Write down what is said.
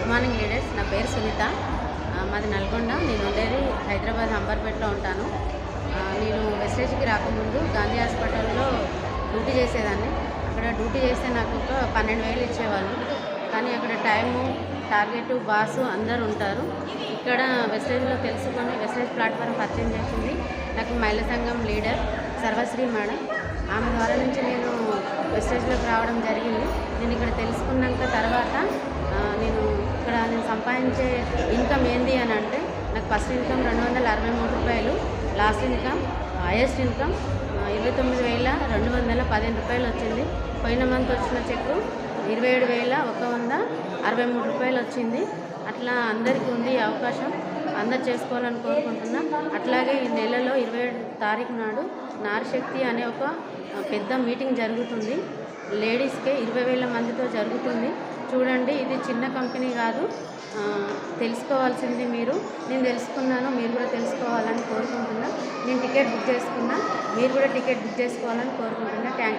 Good morning leaders. నా పేరు సునీత. మాది నల్గొండ. నేను ఉండేది హైదరాబాద్ అంబర్పేటలో ఉంటాను. నేను వెస్టేజ్కి రాకముందు గాంధీ హాస్పిటల్లో డ్యూటీ చేసేదాన్ని. అక్కడ డ్యూటీ చేస్తే నాకు ఒక 12,000 ఇచ్చేవాళ్ళు. కానీ అక్కడ టైము, టార్గెట్, బాసు అందరు ఉంటారు. ఇక్కడ వెస్టేజ్లో తెలుసుకొని వెస్టేజ్ ప్లాట్ఫారం పరిచయం చేసింది నాకు మహిళా సంఘం లీడర్ సర్వశ్రీ మేడం. ఆమె ద్వారా నుంచి నేను వెస్టేజ్లోకి రావడం జరిగింది. నేను ఇక్కడ తెలుసుకున్నాక తర్వాత నేను సంపాదించే ఇన్కమ్ ఏంది అని అంటే, నాకు ఫస్ట్ ఇన్కమ్ 263 రూపాయలు, లాస్ట్ ఇన్కమ్ హైయెస్ట్ ఇన్కమ్ 29,215 రూపాయలు వచ్చింది. పోయిన మంత్ వచ్చిన చెక్కు 27,163 రూపాయలు వచ్చింది. అట్లా అందరికీ ఉంది ఈ అవకాశం, అందరు చేసుకోవాలని కోరుకుంటున్నా. అట్లాగే ఈ నెలలో 27 తారీఖు నాడు నారీశక్తి అనే ఒక పెద్ద మీటింగ్ జరుగుతుంది. లేడీస్కే 20,000 మందితో జరుగుతుంది. చూడండి, ఇది చిన్న కంపెనీ కాదు. తెలుసుకోవాల్సింది మీరు. నేను తెలుసుకున్నాను, మీరు కూడా తెలుసుకోవాలని కోరుకుంటున్నా. నేను టికెట్ బుక్ చేసుకున్నా, మీరు కూడా టికెట్ బుక్ చేసుకోవాలని కోరుకుంటున్నా. Thank you.